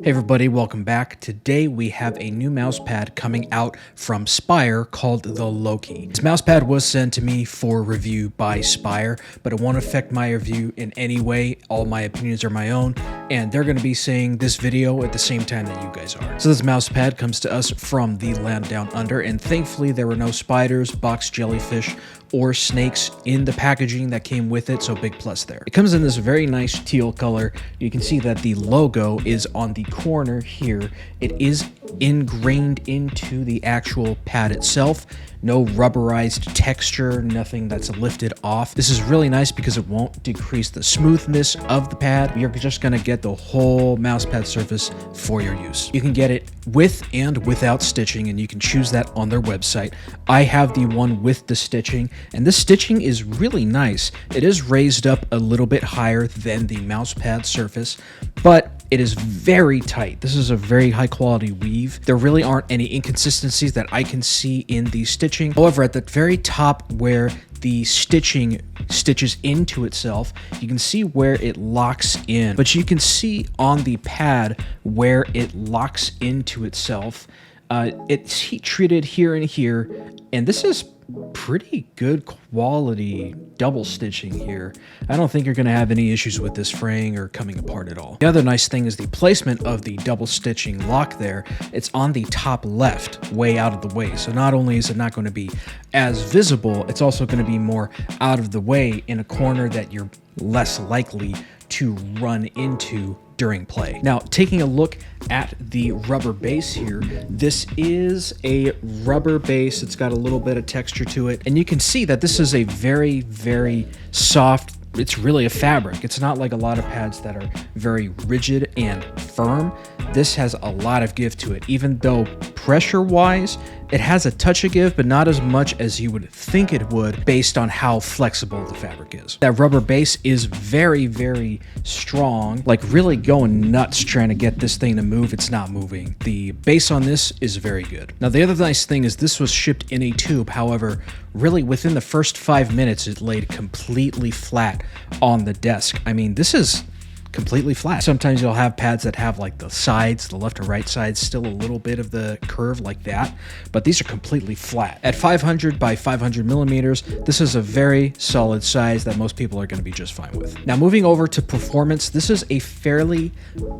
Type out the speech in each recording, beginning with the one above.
Hey everybody, welcome back. Today we have a new mousepad coming out from Spyre called the Loque. This mousepad was sent to me for review by Spyre, but it won't affect my review in any way. All my opinions are my own, and they're going to be seeing this video at the same time that you guys are. So this mousepad comes to us from the land down under, and thankfully there were no spiders, box jellyfish, or snakes in the packaging that came with it, so big plus there. It comes in this very nice teal color. You can see that the logo is on the corner here. It is ingrained into the actual pad itself. No rubberized texture, nothing that's lifted off. This is really nice because it won't decrease the smoothness of the pad. You're just gonna get the whole mousepad surface for your use. You can get it with and without stitching, and you can choose that on their website. I have the one with the stitching, and this stitching is really nice. It is raised up a little bit higher than the mousepad surface, but it is very tight. This is a very high quality weave. There really aren't any inconsistencies that I can see in the stitching. However, at the very top where the stitching stitches into itself, you can see where it locks in, but you can see on the pad where it locks into itself. It's heat treated here and here, and this is pretty good quality double stitching here. I don't think you're going to have any issues with this fraying or coming apart at all. The other nice thing is the placement of the double stitching lock there. It's on the top left, way out of the way. So not only is it not going to be as visible, it's also going to be more out of the way in a corner that you're less likely to run into during play. Now, taking a look at the rubber base here, this is a rubber base. It's got a little bit of texture to it, and you can see that this is a very, very soft, it's really a fabric. It's not like a lot of pads that are very rigid and firm. This has a lot of give to it, even though pressure-wise, it has a touch of give, but not as much as you would think it would based on how flexible the fabric is. That rubber base is very, very strong, like really going nuts trying to get this thing to move. It's not moving. The base on this is very good. Now, the other nice thing is this was shipped in a tube. However, really within the first 5 minutes, it laid completely flat on the desk. I mean, this is completely flat. Sometimes you'll have pads that have like the sides, the left and right sides, still a little bit of the curve like that, but these are completely flat. At 500 by 500 millimeters, this is a very solid size that most people are going to be just fine with. Now, moving over to performance, this is a fairly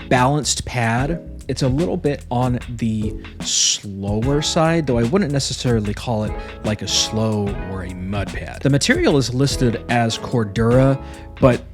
balanced pad. It's a little bit on the slower side, though I wouldn't necessarily call it like a slow or a mud pad. The material is listed as Cordura, but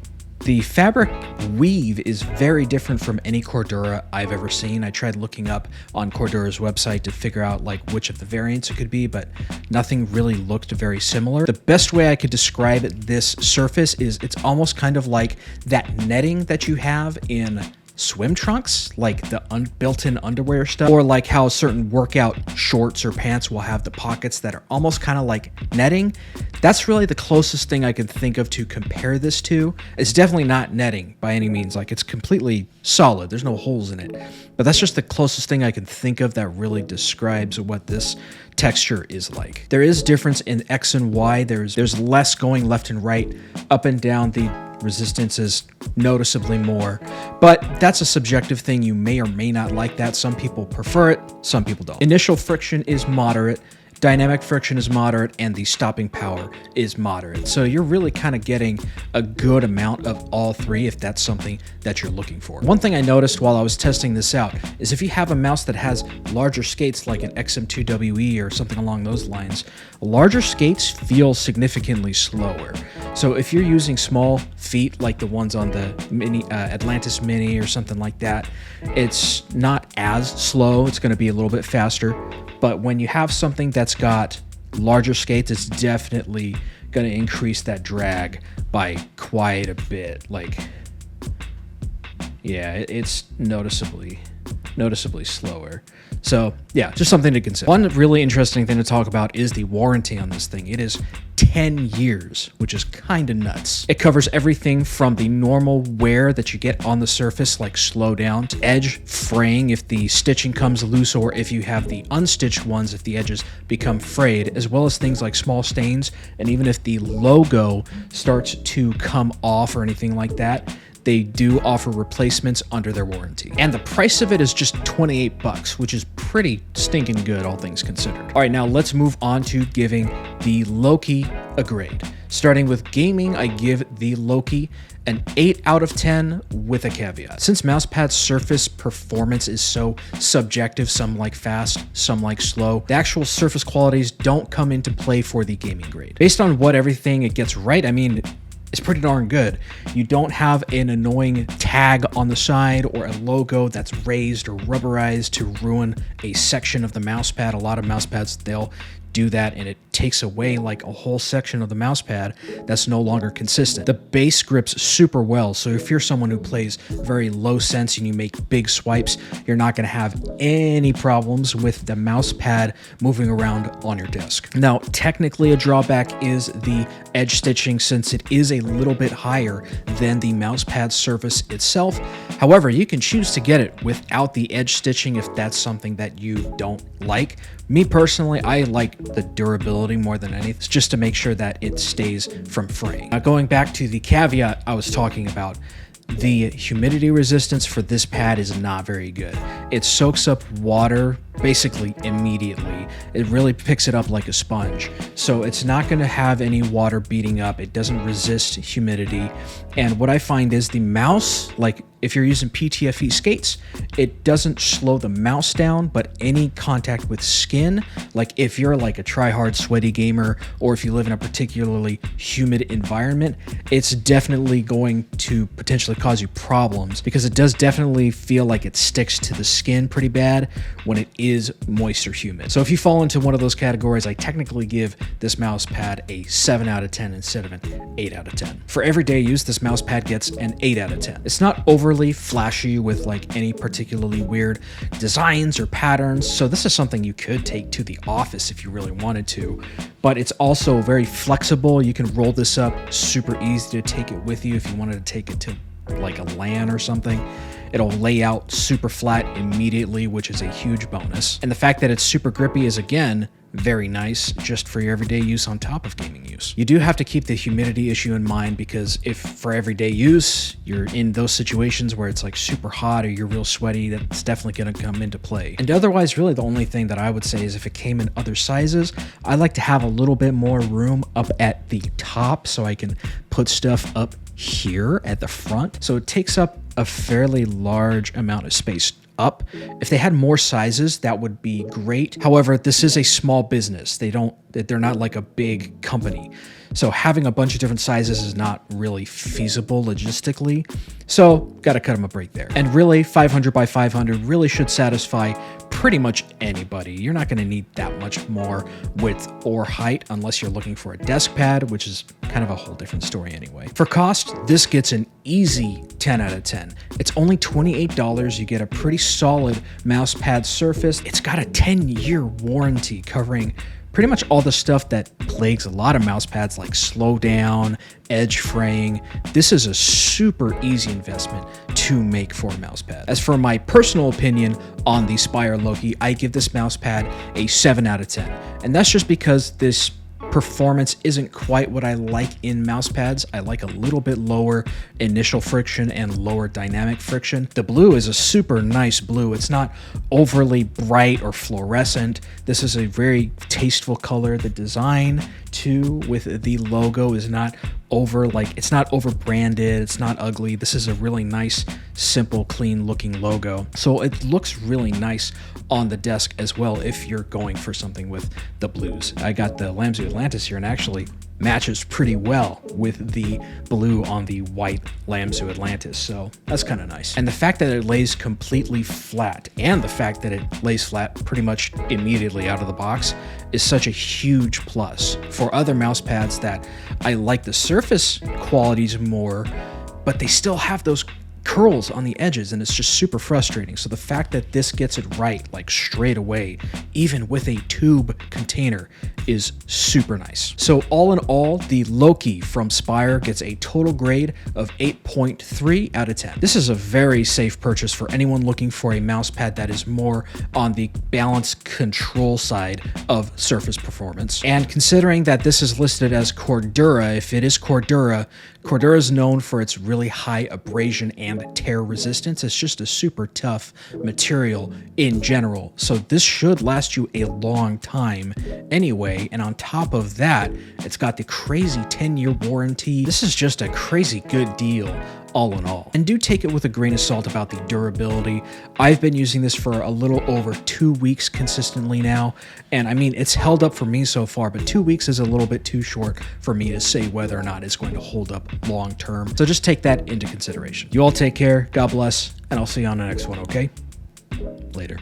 the fabric weave is very different from any Cordura I've ever seen. I tried looking up on Cordura's website to figure out like which of the variants it could be, but nothing really looked very similar. The best way I could describe this surface is it's almost kind of like that netting that you have in swim trunks, like the built-in underwear stuff, or like how certain workout shorts or pants will have the pockets that are almost kind of like netting. That's really the closest thing I can think of to compare this to. It's definitely not netting by any means. Like, it's completely solid. There's no holes in it. But that's just the closest thing I can think of that really describes what this texture is like. There is difference in X and Y. There's less going left and right, up and down. The resistance is noticeably more, but that's a subjective thing. You may or may not like that. Some people prefer it, some people don't. Initial friction is moderate, dynamic friction is moderate, and the stopping power is moderate. So you're really kind of getting a good amount of all three if that's something that you're looking for. One thing I noticed while I was testing this out is if you have a mouse that has larger skates like an XM2WE or something along those lines, larger skates feel significantly slower. So if you're using small feet like the ones on the Mini Atlantis Mini or something like that, it's not as slow. It's going to be a little bit faster. But when you have something that's got larger skates, it's definitely going to increase that drag by quite a bit. Like, yeah, it's noticeably slower. So yeah, just something to consider. One really interesting thing to talk about is the warranty on this thing. It is 10 years, which is kind of nuts. It covers everything from the normal wear that you get on the surface, like slow down, to edge fraying if the stitching comes loose, or if you have the unstitched ones, if the edges become frayed, as well as things like small stains, and even if the logo starts to come off or anything like that. they do offer replacements under their warranty. And the price of it is just 28 bucks, which is pretty stinking good, all things considered. All right, now let's move on to giving the Loque a grade. Starting with gaming, I give the Loque an 8 out of 10 with a caveat. Since Mousepad surface performance is so subjective, some like fast, some like slow, the actual surface qualities don't come into play for the gaming grade. Based on what everything it gets right, I mean, it's pretty darn good. You don't have an annoying tag on the side or a logo that's raised or rubberized to ruin a section of the mousepad. A lot of mousepads, they'll do that and it takes away like a whole section of the mousepad that's no longer consistent. The base grips super well, so if you're someone who plays very low sense and you make big swipes, you're not going to have any problems with the mousepad moving around on your desk. Now, technically a drawback is the edge stitching, since it is a little bit higher than the mousepad surface itself. However, you can choose to get it without the edge stitching if that's something that you don't like. Me personally, I like the durability more than anything, just to make sure that it stays from fraying. Now, going back to the caveat I was talking about, the humidity resistance for this pad is not very good. It soaks up water basically immediately. It really picks it up like a sponge. So it's not going to have any water beating up. It doesn't resist humidity. And what I find is the mouse, like if you're using PTFE skates, it doesn't slow the mouse down, but any contact with skin, like if you're like a try-hard sweaty gamer, or if you live in a particularly humid environment, it's definitely going to potentially cause you problems, because it does definitely feel like it sticks to the skin pretty bad when it is moist or humid. So if you fall into one of those categories, I technically give this mouse pad a 7 out of 10 instead of an 8 out of 10. For everyday use, this mouse pad gets an 8 out of 10. It's not overly flashy with like any particularly weird designs or patterns, so this is something you could take to the office if you really wanted to, but it's also very flexible. You can roll this up, super easy to take it with you if you wanted to take it to like a LAN or something. It'll lay out super flat immediately, which is a huge bonus. And the fact that it's super grippy is, again, very nice just for your everyday use on top of gaming use. You do have to keep the humidity issue in mind, because if for everyday use, you're in those situations where it's like super hot or you're real sweaty, that's definitely going to come into play. And otherwise, really the only thing that I would say is if it came in other sizes, I like to have a little bit more room up at the top so I can put stuff up here at the front. So it takes up a fairly large amount of space up. If they had more sizes, that would be great. However, this is a small business. They're not like a big company. So having a bunch of different sizes is not really feasible logistically. So got to cut them a break there. And really 500 by 500 really should satisfy pretty much anybody. You're not going to need that much more width or height unless you're looking for a desk pad, which is kind of a whole different story anyway. For cost, this gets an easy 10 out of 10. It's only $28. You get a pretty solid mouse pad surface. It's got a 10-year warranty covering pretty much all the stuff that plagues a lot of mouse pads, like slow down, edge fraying. This is a super easy investment to make for a mouse pad. As for my personal opinion on the Spyre Loque, I give this mouse pad a 7 out of 10. And that's just because this performance isn't quite what I like in mouse pads. I like a little bit lower initial friction and lower dynamic friction. The blue is a super nice blue. It's not overly bright or fluorescent. This is a very tasteful color. The design too with the logo is not it's not over branded, it's not ugly. This is a really nice, simple, clean looking logo. So it looks really nice on the desk as well if you're going for something with the blues. I got the Lambsy Atlantis here and actually matches pretty well with the blue on the white Lambsy Atlantis, so that's kind of nice. And the fact that it lays completely flat, and the fact that it lays flat pretty much immediately out of the box, is such a huge plus. For other mouse pads that I like the surface qualities more, but they still have those curls on the edges, and it's just super frustrating. So the fact that this gets it right, like straight away, even with a tube container, is super nice. So all in all, the Loque from Spyre gets a total grade of 8.3 out of 10. This is a very safe purchase for anyone looking for a mouse pad that is more on the balance control side of surface performance. And considering that this is listed as Cordura, if it is Cordura, Cordura is known for its really high abrasion and tear resistance. It's just a super tough material in general. So this should last you a long time anyway. And on top of that, it's got the crazy 10-year warranty. This is just a crazy good deal all in all. And do take it with a grain of salt about the durability. I've been using this for a little over 2 weeks consistently now. And I mean, it's held up for me so far, but 2 weeks is a little bit too short for me to say whether or not it's going to hold up long term. So just take that into consideration. You all take care, God bless, and I'll see you on the next one, okay? Later.